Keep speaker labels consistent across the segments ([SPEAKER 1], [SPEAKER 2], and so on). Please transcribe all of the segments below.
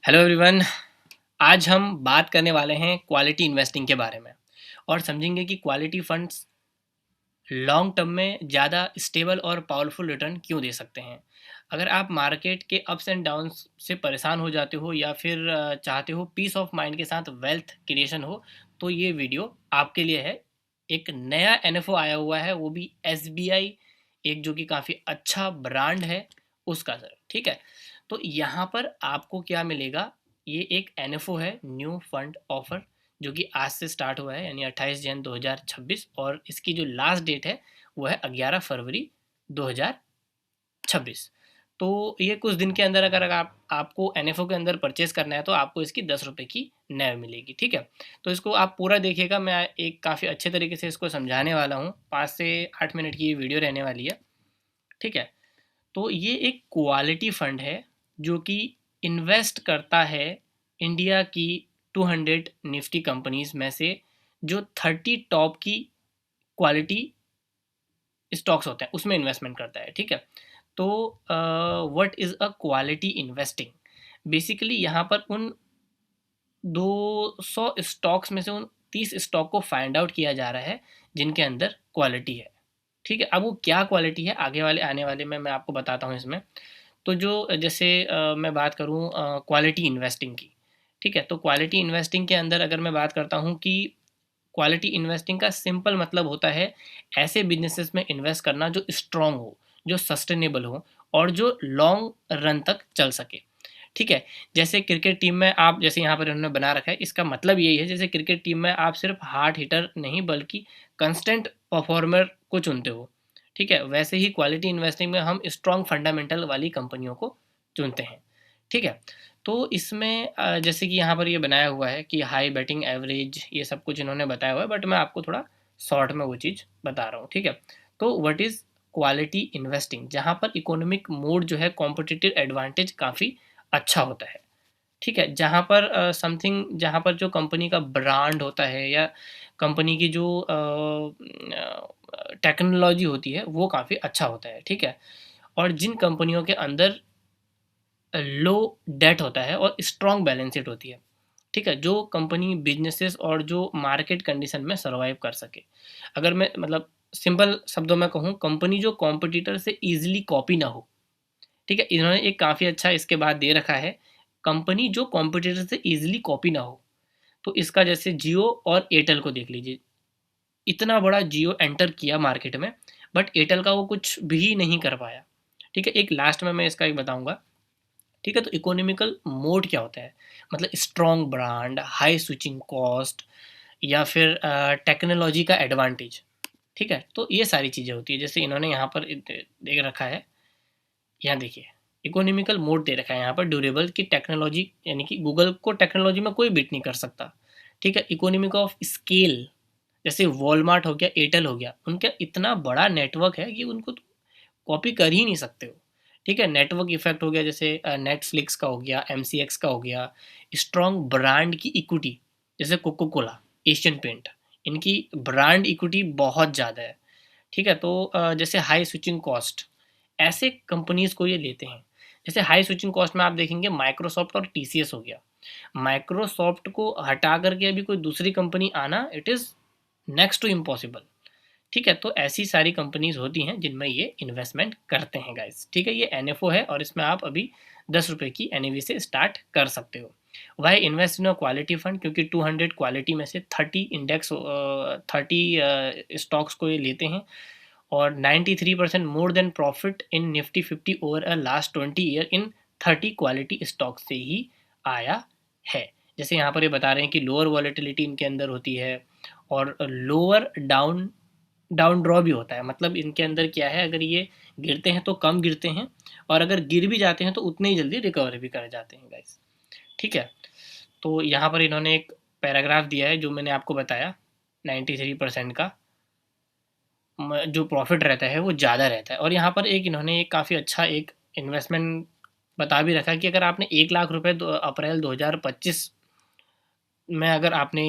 [SPEAKER 1] Hello everyone. आज हम बात करने वाले हैं क्वालिटी इन्वेस्टिंग के बारे में और समझेंगे कि क्वालिटी फंड्स लॉन्ग टर्म में ज़्यादा स्टेबल और पावरफुल रिटर्न क्यों दे सकते हैं। अगर आप मार्केट के अप्स एंड डाउन्स से परेशान हो जाते हो या फिर चाहते हो पीस ऑफ माइंड के साथ वेल्थ क्रिएशन हो, तो ये वीडियो आपके लिए है। एक नया एनएफओ आया हुआ है, वो भी एसबीआई, एक जो कि काफ़ी अच्छा ब्रांड है उसका सर। ठीक है, तो यहाँ पर आपको क्या मिलेगा। ये एक एनएफओ है, न्यू फंड ऑफर, जो कि आज से स्टार्ट हुआ है यानी 28 जन 2026, और इसकी जो लास्ट डेट है वो है 11 फरवरी 2026। तो ये कुछ दिन के अंदर अगर आपको एनएफओ के अंदर परचेज करना है तो आपको इसकी 10 रुपये की नैव मिलेगी। ठीक है, तो इसको आप पूरा देखिएगा। मैं एक काफ़ी अच्छे तरीके से इसको समझाने वाला हूँ। 5 से 8 मिनट की ये वीडियो रहने वाली है। ठीक है, तो ये एक क्वालिटी फंड है जो कि इन्वेस्ट करता है इंडिया की 200 निफ्टी कंपनीज में से जो 30 टॉप की क्वालिटी स्टॉक्स होते हैं उसमें इन्वेस्टमेंट करता है। ठीक है, तो what is a quality investing. Basically यहाँ पर उन 200 स्टॉक्स में से उन 30 स्टॉक को फाइंड आउट किया जा रहा है जिनके अंदर क्वालिटी है। ठीक है, अब वो क्या क्वालिटी है आगे वाले आने वाले में मैं आपको बताता हूँ इसमें। तो जो जैसे मैं बात करूँ क्वालिटी इन्वेस्टिंग की। ठीक है, तो क्वालिटी इन्वेस्टिंग के अंदर अगर मैं बात करता हूँ कि क्वालिटी इन्वेस्टिंग का सिंपल मतलब होता है ऐसे बिजनेसेस में इन्वेस्ट करना जो स्ट्रांग हो, जो सस्टेनेबल हो और जो लॉन्ग रन तक चल सके। ठीक है, जैसे क्रिकेट टीम में आप, जैसे यहाँ पर इन्होंने बना रखा है, इसका मतलब यही है जैसे क्रिकेट टीम में आप सिर्फ हार्ड हिटर नहीं बल्कि कंस्टेंट परफॉर्मर को चुनते हो। ठीक है, वैसे ही क्वालिटी इन्वेस्टिंग में हम स्ट्रॉन्ग फंडामेंटल वाली कंपनियों को चुनते हैं। ठीक है, तो इसमें जैसे कि यहाँ पर ये बनाया हुआ है कि हाई बैटिंग एवरेज, ये सब कुछ इन्होंने बताया हुआ है, बट मैं आपको थोड़ा शॉर्ट में वो चीज़ बता रहा हूँ। ठीक है, तो व्हाट इज़ क्वालिटी इन्वेस्टिंग, जहाँ पर इकोनॉमिक मोड जो है कॉम्पिटिटिव एडवांटेज काफ़ी अच्छा होता है। ठीक है, जहाँ पर समथिंग, जहाँ पर जो कंपनी का ब्रांड होता है या कंपनी की जो टेक्नोलॉजी होती है वो काफ़ी अच्छा होता है। ठीक है, और जिन कंपनियों के अंदर लो डेट होता है और स्ट्रॉन्ग बैलेंस शीट होती है। ठीक है, जो कंपनी बिजनेसेस और जो मार्केट कंडीशन में सर्वाइव कर सके। अगर मैं मतलब सिंपल शब्दों में कहूँ, कंपनी जो कॉम्पिटिटर से ईजिली कॉपी ना हो। ठीक है, इन्होंने एक काफ़ी अच्छा इसके बाद दे रखा है, कंपनी जो कॉम्पिटिटर से ईजिली कॉपी ना हो। तो इसका जैसे जियो और एयरटेल को देख लीजिए। इतना बड़ा जियो एंटर किया मार्केट में, बट एयरटेल का वो कुछ भी नहीं कर पाया। ठीक है, एक लास्ट में मैं इसका एक बताऊंगा। ठीक है, तो इकोनॉमिकल मोड क्या होता है, मतलब strong brand, high switching cost या फिर टेक्नोलॉजी का एडवांटेज। ठीक है, तो ये सारी चीज़ें होती है। जैसे इन्होंने यहाँ पर देख रखा है, यहाँ देखिए, इकोनॉमिकल मोड दे रखा है यहाँ पर, ड्यूरेबल की टेक्नोलॉजी, यानी कि गूगल को टेक्नोलॉजी में कोई बीट नहीं कर सकता। ठीक है, इकोनॉमिक ऑफ स्केल, जैसे वॉलमार्ट हो गया, एयरटेल हो गया, उनका इतना बड़ा नेटवर्क है कि उनको कॉपी कर ही नहीं सकते हो। ठीक है, नेटवर्क इफेक्ट हो गया, जैसे नेटफ्लिक्स का हो गया, एमसीएक्स का हो गया। स्ट्रॉन्ग ब्रांड की इक्विटी, जैसे कोको कोला, एशियन पेंट, इनकी ब्रांड इक्विटी बहुत ज़्यादा है। ठीक है, तो जैसे हाई स्विचिंग कॉस्ट, ऐसे कंपनीज को ये लेते हैं। जैसे हाई स्विचिंग कॉस्ट में आप देखेंगे माइक्रोसॉफ्ट और टीसीएस हो गया। माइक्रोसॉफ्ट को हटा करके अभी कोई दूसरी कंपनी आना, it is next to impossible. ठीक है, तो ऐसी सारी कंपनीज होती हैं जिनमें ये इन्वेस्टमेंट करते हैं गाइस। ठीक है, ये एनएफओ है और इसमें आप अभी 10 रुपये की एनएवी से स्टार्ट कर सकते हो। Why invest in a quality fund, क्योंकि 200 क्वालिटी में से 30 स्टॉक्स को ये लेते हैं और 93% more than profit in Nifty 50 over a last 20 year in 30 quality stock से ही आया है। जैसे यहाँ पर ये बता रहे हैं कि लोअर वॉलेटिलिटी इनके अंदर होती है और लोअर डाउन डाउन ड्रॉ भी होता है। मतलब इनके अंदर क्या है, अगर ये गिरते हैं तो कम गिरते हैं और अगर गिर भी जाते हैं तो उतने ही जल्दी रिकवर भी कर जाते हैं गाइस। ठीक है, तो यहाँ पर इन्होंने एक पैराग्राफ दिया है जो मैंने आपको बताया, 93% का जो प्रॉफिट रहता है वो ज़्यादा रहता है। और यहाँ पर एक इन्होंने एक काफ़ी अच्छा एक इन्वेस्टमेंट बता भी रखा है कि अगर आपने 1 लाख रुपए अप्रैल 2025 में, अगर आपने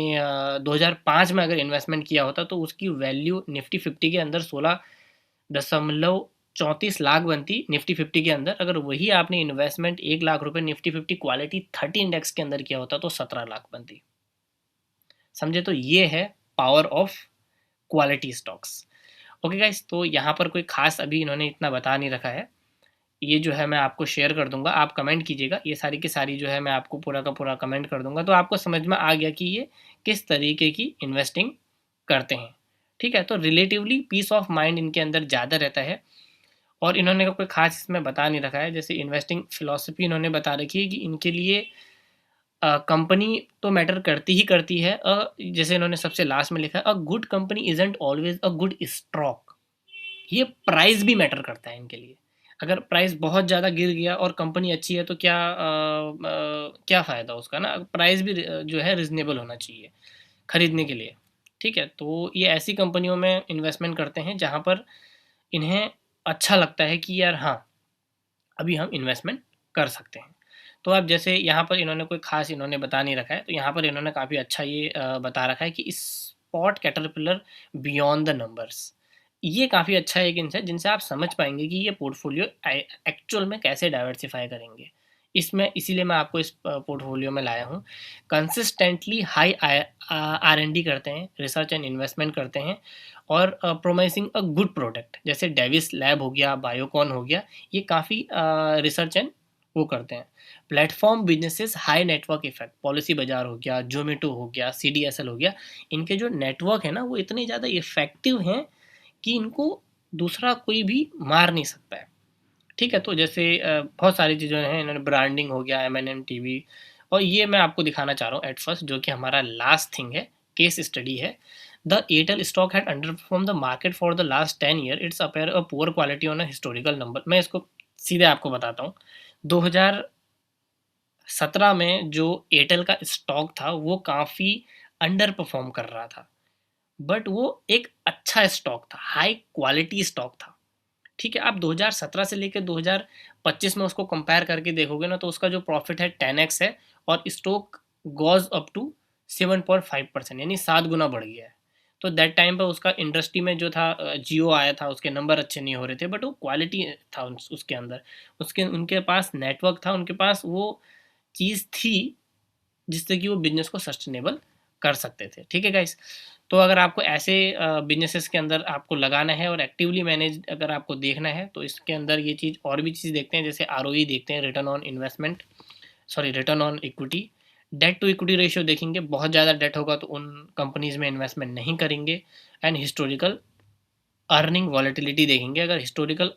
[SPEAKER 1] 2005 में अगर इन्वेस्टमेंट किया होता तो उसकी वैल्यू निफ्टी 50 के अंदर 16.5 34 लाख बनती निफ्टी 50 के अंदर। अगर वही आपने इन्वेस्टमेंट 1 लाख रुपए निफ्टी 50 क्वालिटी 30 इंडेक्स के अंदर किया होता तो 17 लाख बनती। समझे? तो ये है power of quality stocks. Okay guys, तो यहाँ पर कोई खास अभी इन्होंने इतना बता नहीं रखा है। ये जो है मैं आपको शेयर कर दूंगा, आप कमेंट कीजिएगा। ये सारी की सारी जो है मैं आपको पूरा का पूरा कमेंट कर दूंगा, तो आपको समझ में आ गया कि ये किस तरीके की इन्वेस्टिंग करते हैं। ठीक है, तो रिलेटिवली पीस ऑफ माइंड इनके अंदर ज़्यादा रहता है। और इन्होंने कोई खास इसमें बता नहीं रखा है। जैसे इन्वेस्टिंग फिलॉसफी इन्होंने बता रखी है कि इनके लिए कंपनी तो मैटर करती ही करती है। जैसे इन्होंने सबसे लास्ट में लिखा है, a good company isn't always a good stock. ये प्राइस भी मैटर करता है इनके लिए। अगर प्राइस बहुत ज़्यादा गिर गया और कंपनी अच्छी है तो क्या फ़ायदा उसका ना। प्राइस भी जो है रिजनेबल होना चाहिए खरीदने के लिए। ठीक है, तो ये ऐसी कंपनियों में इन्वेस्टमेंट करते हैं जहाँ पर इन्हें अच्छा लगता है कि यार हाँ, अभी हम इन्वेस्टमेंट कर सकते हैं। तो अब जैसे यहाँ पर इन्होंने कोई ख़ास इन्होंने बता नहीं रखा है, तो यहाँ पर इन्होंने काफ़ी अच्छा ये बता रखा है कि spot caterpillar beyond the numbers. ये काफ़ी अच्छा एक इनसे जिनसे आप समझ पाएँगे कि ये पोर्टफ़ोलियो एक्चुअल में कैसे डाइवर्सिफ़ाई करेंगे। इसमें इसीलिए मैं आपको इस पोर्टफ़ोलियो में लाया हूँ। कंसिस्टेंटली हाई आर-एन-डी करते हैं, रिसर्च एंड इन्वेस्टमेंट करते हैं और प्रोमाइसिंग अ गुड प्रोडक्ट जैसे डेविस लैब हो गया, बायोकॉन हो गया, ये काफ़ी रिसर्च एंड वो करते हैं। Platform businesses high network effect, policy बाज़ार हो गया, ज़ोमैटो हो गया, सीडीएसएल हो गया, इनके जो नेटवर्क है ना वो इतने ज़्यादा इफ़ेक्टिव हैं कि इनको दूसरा कोई भी मार नहीं सकता है। ठीक है, तो जैसे बहुत सारी चीज़ें हैं, इन्होंने ब्रांडिंग हो गया, एम-एन-एम टीवी, और ये मैं आपको दिखाना चाह रहा हूँ एट फर्स्ट, जो कि हमारा लास्ट थिंग है, केस स्टडी है। The Airtel stock had underperform the market for the last 10 year, it's appear a poor quality on a historical number. मैं इसको सीधे आपको बताता हूँ। 2017 में जो एयरटेल का स्टॉक था वो काफ़ी अंडर परफॉर्म कर रहा था, बट वो एक अच्छा स्टॉक था, हाई क्वालिटी स्टॉक था। ठीक है, आप 2017 से लेकर 2025 में उसको कंपेयर करके देखोगे ना, तो उसका जो प्रॉफिट है 10x है और स्टॉक गोज अप टू 7.5%, यानी 7 गुना बढ़ गया है। तो दैट टाइम पर उसका इंडस्ट्री में जो था जियो आया था, उसके नंबर अच्छे नहीं हो रहे थे, बट वो क्वालिटी था उसके अंदर, उसके उनके पास नेटवर्क था, उनके पास वो चीज़ थी जिससे कि वो बिजनेस को सस्टेनेबल कर सकते थे। ठीक है गाइस, तो अगर आपको ऐसे बिजनेसेस के अंदर आपको लगाना है और एक्टिवली मैनेज अगर आपको देखना है, तो इसके अंदर ये चीज़ और भी चीज़ देखते हैं, जैसे आरओई देखते हैं, return on investment, sorry return on equity, debt to equity ratio देखेंगे। बहुत ज़्यादा डेट होगा तो उन कंपनीज में इन्वेस्टमेंट नहीं करेंगे। एंड हिस्टोरिकल अर्निंग वॉलेटिलिटी देखेंगे। अगर हिस्टोरिकल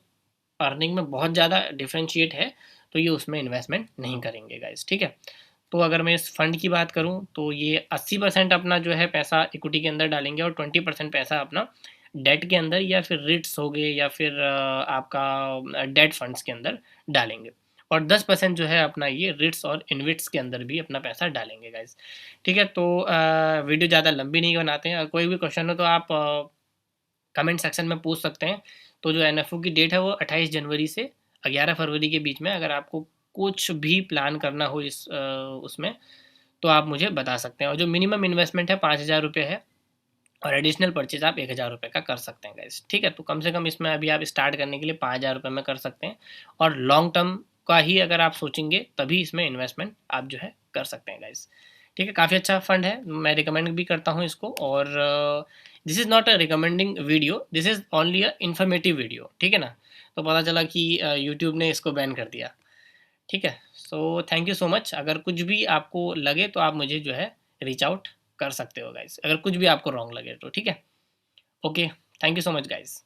[SPEAKER 1] अर्निंग में बहुत ज़्यादा डिफरेंशिएट है तो ये उसमें इन्वेस्टमेंट नहीं करेंगे गाइस। ठीक है, तो अगर मैं इस फंड की बात करूं तो ये 80% अपना जो है पैसा इक्विटी के अंदर डालेंगे और 20% पैसा अपना डेट के अंदर या फिर रिट्स हो गए या फिर आपका डेट फंड्स के अंदर डालेंगे। और 10% जो है अपना ये रिट्स और इनविट्स के अंदर भी अपना पैसा डालेंगे गाइस। ठीक है, तो वीडियो ज़्यादा लंबी नहीं बनाते हैं। कोई भी क्वेश्चन हो तो आप कमेंट सेक्शन में पूछ सकते हैं। तो जो एनएफओ की डेट है वो 28 जनवरी से 11 फरवरी के बीच में, अगर आपको कुछ भी प्लान करना हो इस उसमें, तो आप मुझे बता सकते हैं। और जो मिनिमम इन्वेस्टमेंट है 5,000 रुपये है और एडिशनल परचेज आप 1,000 रुपये का कर सकते हैं गाइस। ठीक है, तो कम से कम इसमें अभी आप स्टार्ट करने के लिए 5,000 रुपये में कर सकते हैं और लॉन्ग टर्म का ही अगर आप सोचेंगे तभी इसमें इन्वेस्टमेंट आप जो है कर सकते हैं गाइस। ठीक है, काफ़ी अच्छा फंड है, मैं रिकमेंड भी करता हूँ इसको। और this is not a recommending video, this is only a informative video. ठीक है ना, तो पता चला कि यूट्यूब ने इसको बैन कर दिया। ठीक है, so thank you so much. अगर कुछ भी आपको लगे तो आप मुझे जो है रीच आउट कर सकते हो गाइस, अगर कुछ भी आपको रॉन्ग लगे तो। ठीक है, okay, thank you so much guys.